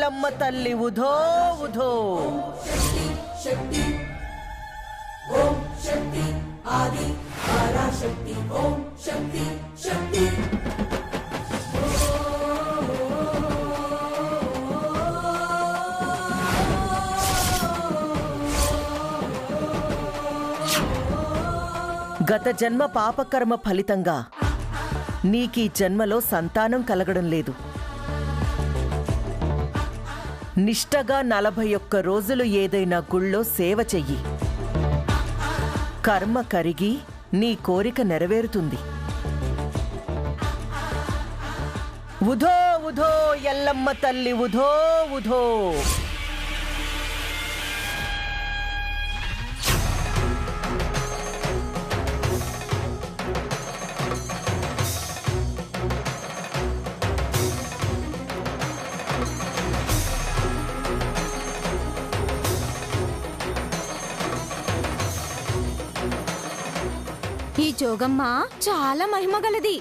ఎల్లమ్మ తల్లి ఉధో ఉధో. శక్తి ఓం శక్తి ఆది పరాశక్తి ఓం శక్తి శక్తి. గత జన్మ పాపకర్మ ఫలితంగా నీకీ జన్మలో సంతానం కలగడం లేదు. నిష్టగా 41 రోజులు ఏదైనా గుళ్ళో సేవ చెయ్యి. కర్మ కరిగి నీ కోరిక నెరవేరుతుంది. ఉధో ఉధో ఎల్లమ్మ తల్లి ఉధో ఉధో. ఈ జోగమ్మ చాలా మహిమగలది.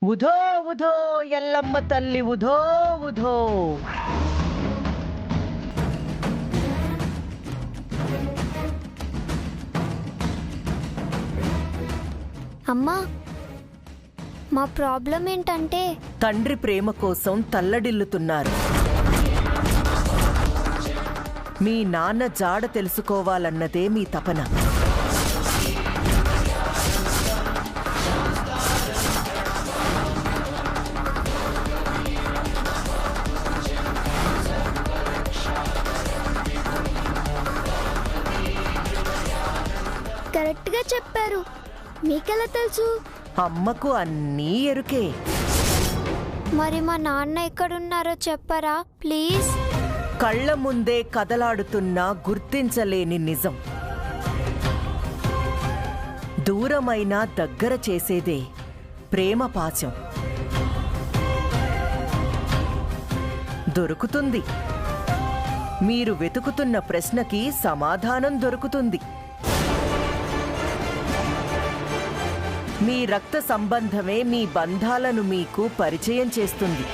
ఉధో ఉధో ఎల్లమ్మ తల్లి ఉధో ఉధో. అమ్మా, మా ప్రాబ్లం ఏంటంటే తండ్రి ప్రేమ కోసం తల్లడిల్లుతున్నారు. మీ నాన్న జాడ తెలుసుకోవాలన్నదే మీ తపన. కరెక్ట్గా చెప్పారు. మీకెలా తెలుసు? అమ్మకు అన్నీ ఎరుకే. మరి మా నాన్న ఎక్కడున్నారో చెప్పరా ప్లీజ్? కళ్ళ ముందే కదలాడుతున్నా గుర్తించలేని నిజం. దూరమైనా దగ్గర చేసేదే ప్రేమ పాశం. దొరుకుతుంది. మీరు వెతుకుతున్న ప్రశ్నకి సమాధానం దొరుకుతుంది. మీ రక్త సంబంధమే మీ బంధాలను మీకు పరిచయం చేస్తుంది.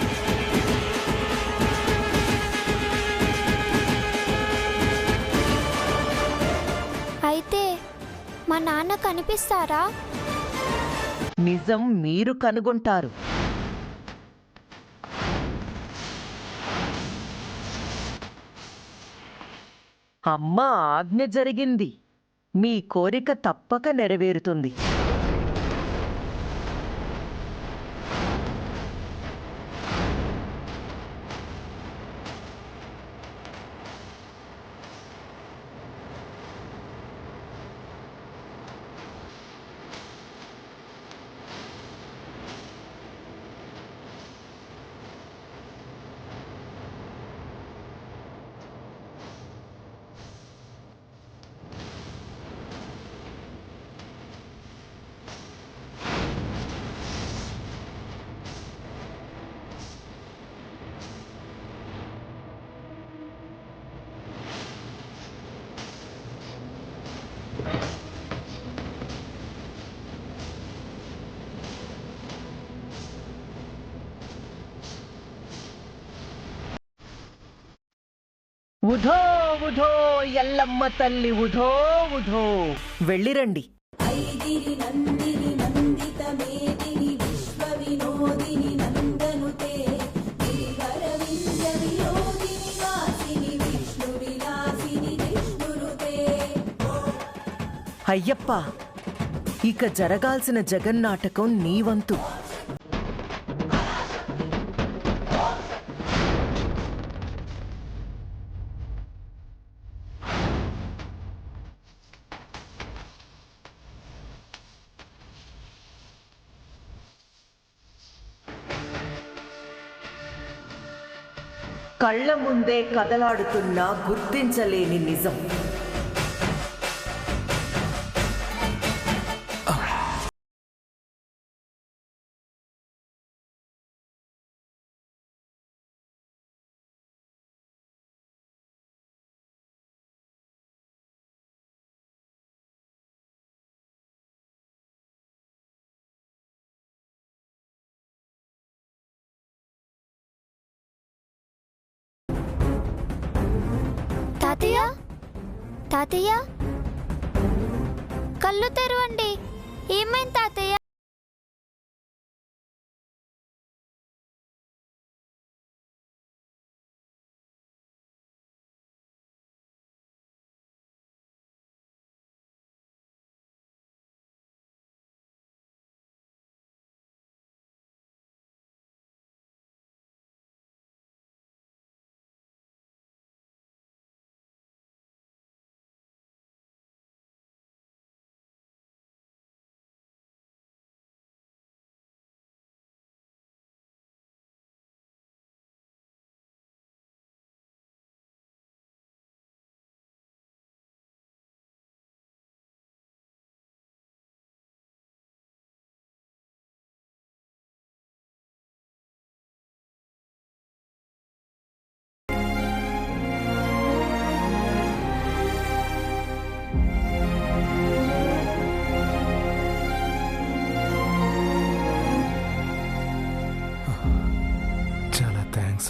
అయితే మా నాన్న కనిపిస్తారా? నిజం మీరు కనుగొంటారు. అమ్మ ఆజ్ఞ జరిగింది. మీ కోరిక తప్పక నెరవేరుతుంది. ఉధో ఉధో ఎల్లమ్మ తల్లి ఉధో ఉధో. వెళ్ళిరండి. ఐగిరి నందిని నందిత మేదిని విశ్వ వినోదిని నందనుతే గిరివర వింధ్య వినోదిని వాసిని విష్ణు విలాసిని విష్ణురుతే. అయ్యప్ప, ఇక జరగాల్సిన జగన్నాటకం నీ వంతు. కళ్ళ ముందే కదలాడుతున్నా గుర్తించలేని నిజం. తాతయ్య, తాతయ్య, కళ్ళు తెరవండి. ఏమైంది తాతయ్య?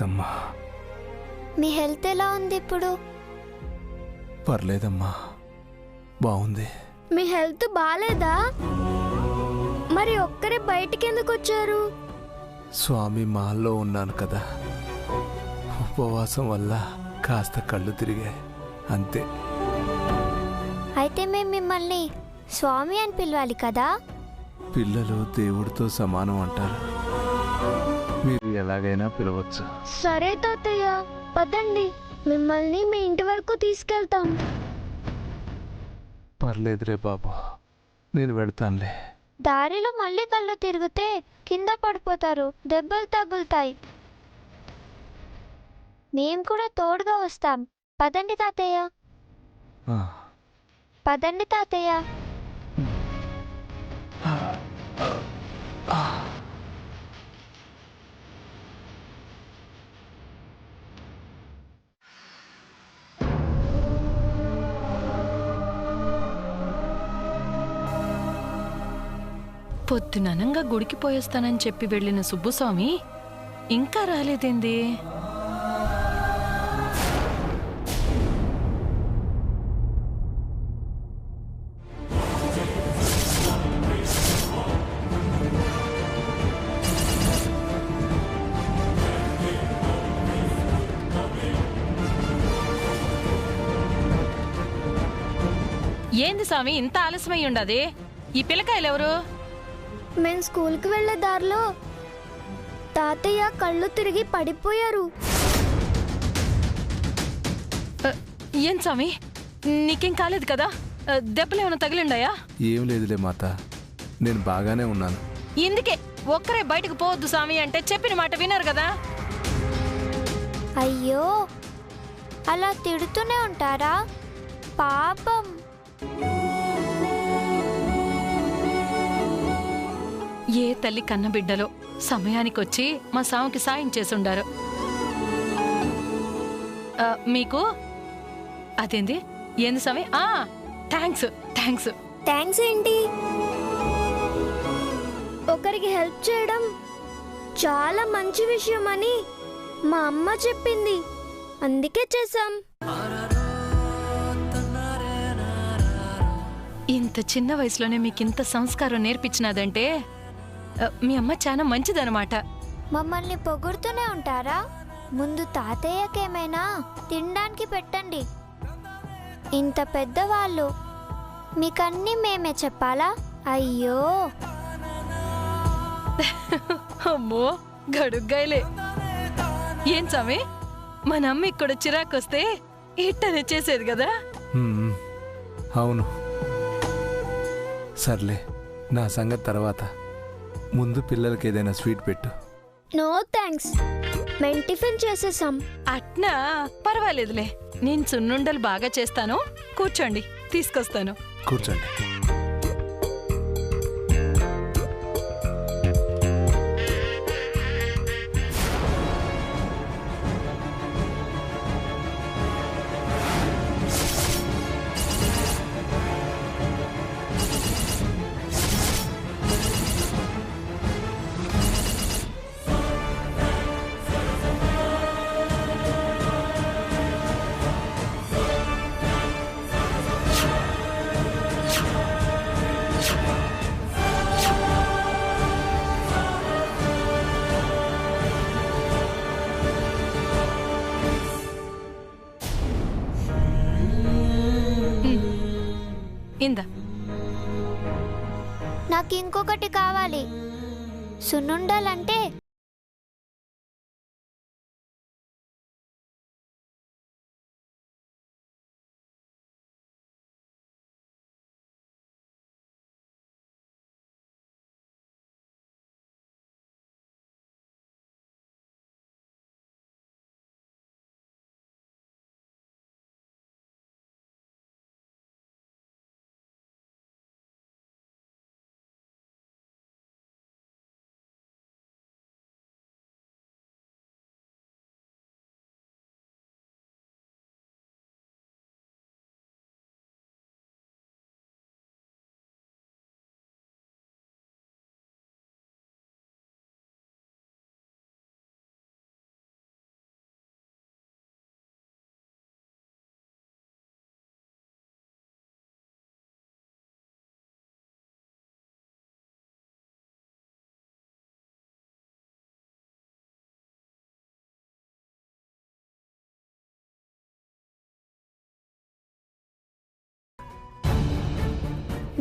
అమ్మా, మీ హెల్త్ ఎలా ఉంది ఇప్పుడు? పర్లేదమ్మా, బాగుంది. మీ హెల్త్ బాలేదా? మరి ఒక్కరే బయటికి ఎందుకు వచ్చారు? స్వామి మాల్లో ఉన్నాను కదా, ఉపవాసం వల్ల కాస్త కళ్ళు తిరిగాయి అంతే. అయితే మేము మిమ్మల్ని స్వామి అని పిలవాలి కదా? పిల్లలు దేవుడితో సమానం అంటారు, మీరు ఎలాగైనా పిలవచ్చు. సరే తాతయ్య, పదండి, మిమ్మల్ని మీ ఇంటి వరకు తీసుకెళ్తాం. పర్లేదురే బాబు, నేను వెళ్తానులే. దారిలో మళ్ళీ కళ్ళు తిరిగితే కింద పడిపోతారు, దెబ్బలు తగులుతాయి. మేము కూడా తోడుగా వస్తాం. పదండి తాతయ్య. పదండి తాతయ్య. పొద్దుననంగా గుడికి పోయేస్తానని చెప్పి వెళ్ళిన సుబ్బుస్వామి ఇంకా రాలేదేంది? ఏంది స్వామి ఇంత ఆలస్యమై ఉండది? ఈ పిల్లకాయలెవరు? మేము స్కూల్కి వెళ్ళే దారిలో తాతయ్య కళ్ళు తిరిగి పడిపోయారు. ఏం స్వామి, నీకేం కాలేదు కదా? దెబ్బలేమైనా తగిలిండాయా? ఏం లేదులే మాత, నేను బాగానే ఉన్నాను. ఇందుకే ఒక్కరే బయటకు పోవద్దు స్వామి అంటే చెప్పిన మాట విన్నారు కదా. అయ్యో, అలా తిడుతూనే ఉంటారా? పాపం. ఏ తల్లి కన్న బిడ్డలో సమయానికొచ్చి మా సాముకి సాయం చేసుండారు. మీకు అదేంది ఏంది స్వామి? Thanks thanks. థ్యాంక్స్ ఏంటి? ఒకరికి హెల్ప్ చేయడం చాలా మంచి విషయం అని మా అమ్మ చెప్పింది. అందుకే చేసాం. ఇంత చిన్న వయసులోనే మీకింత సంస్కారం నేర్పించినదంటే మీ అమ్మ చాలా మంచిదనమాట. మమ్మల్ని పొగుడుతూనే ఉంటారా? ముందు తాతయ్యకేమైనా తినడానికి పెట్టండి. ఇంత పెద్దవాళ్ళు, మీకన్నీ మేమే చెప్పాలా? అయ్యో. అమ్మో గడుగ్గాయలే. ఏం స్వామి, మన అమ్మ ఇక్కడ చిరాకొస్తే ఇట్టనే చేసేది కదా. అవును. సర్లే, నా సంగతి తర్వాత. ముందు పిల్లలకి ఏదైనా స్వీట్ పెట్టు. నో థ్యాంక్స్, మేము టిఫిన్ చేసేసాం. అట్నా పర్వాలేదులే. నేను సున్నుండలు బాగా చేస్తాను. కూర్చోండి, తీసుకొస్తాను. కూర్చోండి. ఇందా. నాకు ఇంకొకటి కావాలి. సున్నుండాలంటే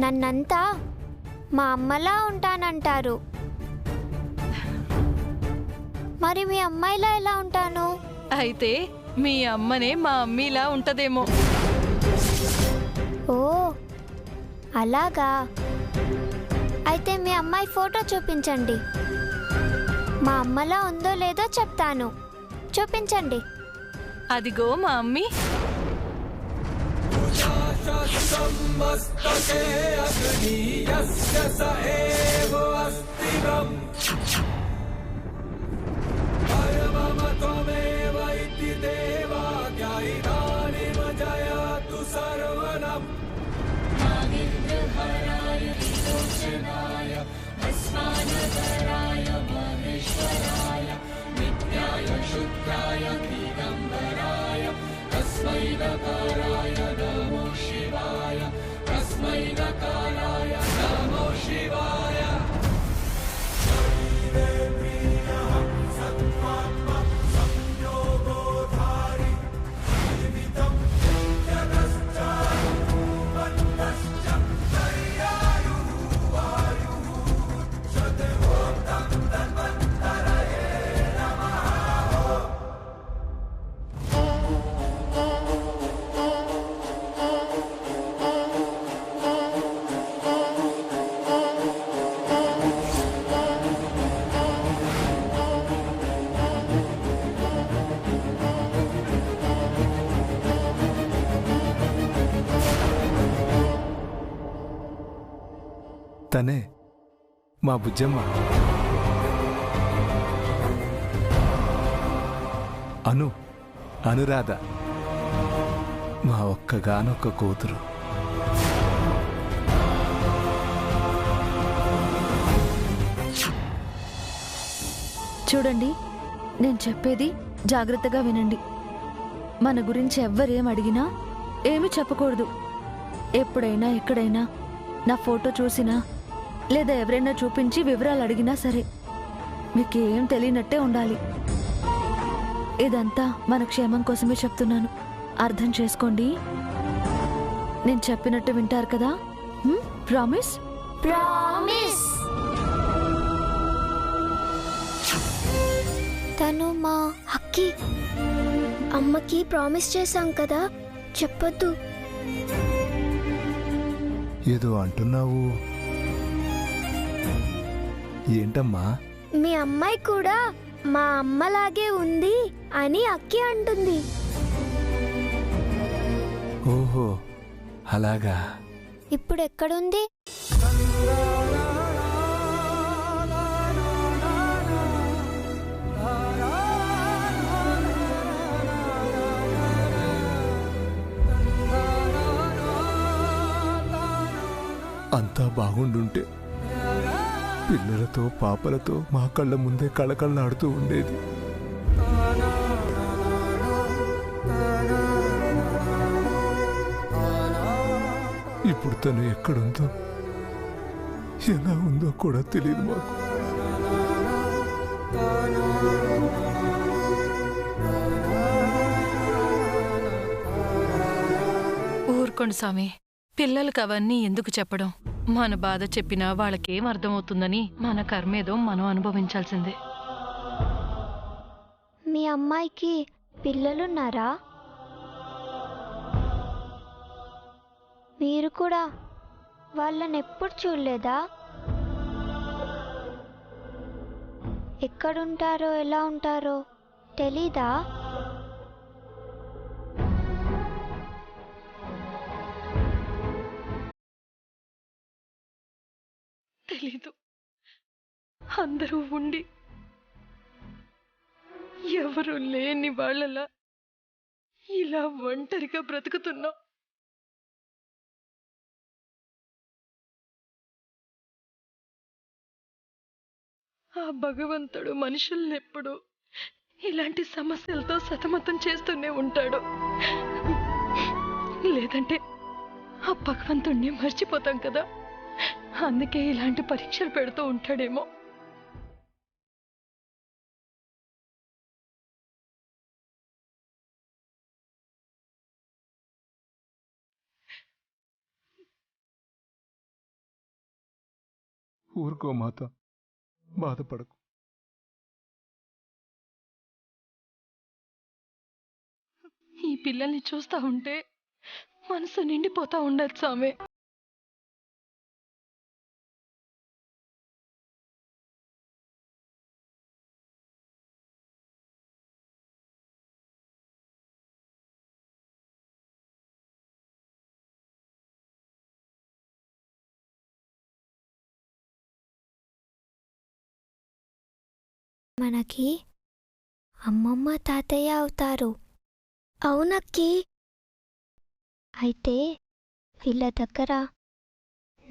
నన్నంతా మా అమ్మలా ఉంటానంటారు. మరి మీ అమ్మాయిలా ఎలా ఉంటాను? అయితే మీ అమ్మనే మా అమ్మీలా ఉంటదేమో. ఓ అలాగా. అయితే మీ అమ్మాయి ఫోటో చూపించండి. మా అమ్మలా ఉందో లేదో చెప్తాను. చూపించండి. అదిగో మా అమ్మి. తనే మా బుజ్జమ్మ. అనురాధ, మా ఒక్కగానొక్క కూతురు. చూడండి, నేను చెప్పేది జాగ్రత్తగా వినండి. మన గురించి ఎవ్వరేం అడిగినా ఏమీ చెప్పకూడదు. ఎప్పుడైనా ఎక్కడైనా నా ఫోటో చూసినా లేదా ఎవరైనా చూపించి వివరాలు అడిగినా సరే మీకేం తెలియనట్టే ఉండాలి. ఇదంతా మన క్షేమం కోసమే చెప్తున్నాను, అర్థం చేసుకోండి. నేను చెప్పినట్టు వింటారు కదా? ప్రామిస్? ప్రామిస్. తను మా అక్కి. అమ్మకి ప్రామిస్ చేశాం కదా, చెప్పొద్దు. ఏదో అంటున్నావు, ఏంటమ్మా? మీ అమ్మాయి కూడా మా అమ్మలాగే ఉంది అని అక్కి అంటుంది. ఓహో, అలాగా. ఇప్పుడు ఎక్కడుంది? అంతా బాగుండుంటే పిల్లలతో పాపలతో మా కళ్ళ ముందే కళకళలాడుతూ ఉండేది. ఇప్పుడు తను ఎక్కడుందో ఎలా ఉందో కూడా తెలియదు మాకు. ఊరుకోండి స్వామి, పిల్లలకి అవన్నీ ఎందుకు చెప్పడం? మన బాధ చెప్పినా వాళ్ళకేం అర్థమవుతుందని మన కర్మేదో మనం అనుభవించాల్సిందే. మీ అమ్మాయికి పిల్లలున్నారా? మీరు కూడా వాళ్ళని ఎప్పుడు చూడలేదా? ఎక్కడుంటారో ఎలా ఉంటారో తెలీదా? తెలీదు. అందరూ ఉండి ఎవరు లేని వాళ్ళలా ఇలా ఒంటరిగా బ్రతుకుతున్నాం. ఆ భగవంతుడు మనుషుల్నెప్పుడు ఇలాంటి సమస్యలతో సతమతం చేస్తూనే ఉంటాడు. లేదంటే ఆ భగవంతుణ్ణి మర్చిపోతాం కదా. అందుకే ఇలాంటి పరీక్షలు పెడుతూ ఉంటాడేమో. ఊరుకో మాత, బాధపడకు. ఈ పిల్లల్ని చూస్తా ఉంటే మనసు నిండిపోతా ఉండదు స్వామి. మనకి అమ్మమ్మ తాతయ్య అవుతారు. అవునక్కి. అయితే వీళ్ళ దగ్గర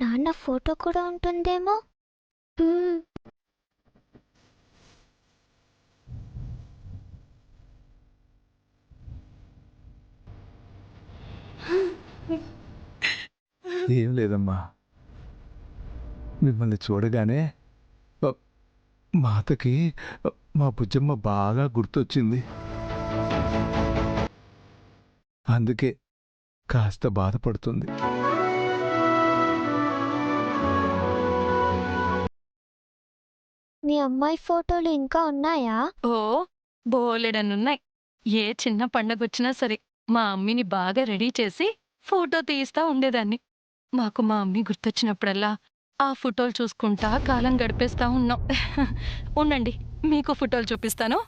నాన్న ఫోటో కూడా ఉంటుందేమో. ఏం లేదమ్మా, మిమ్మల్ని చూడగానే మాతకి మా బుజ్జమ్మ బాగా గుర్తొచ్చింది. అందుకే కాస్త బాధపడుతుంది. మీ అమ్మాయి ఫోటోలు ఇంకా ఉన్నాయా? ఓ బోలెడనున్నాయి. ఏ చిన్న పండగొచ్చినా సరే మా అమ్మిని బాగా రెడీ చేసి ఫోటో తీయిస్తా ఉండేదాన్ని. మాకు మా అమ్మి గుర్తొచ్చినప్పుడల్లా ఆ ఫోటోలు చూసుకుంటా కాలం గడిపేస్తా ఉన్నాం. ఉండండి, మీకు ఫోటోలు చూపిస్తాను.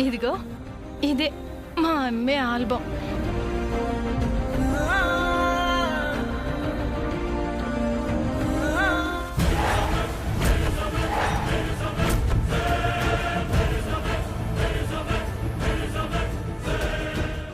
ఇదిగో ఇదే మా అమ్మే ఆల్బమ్.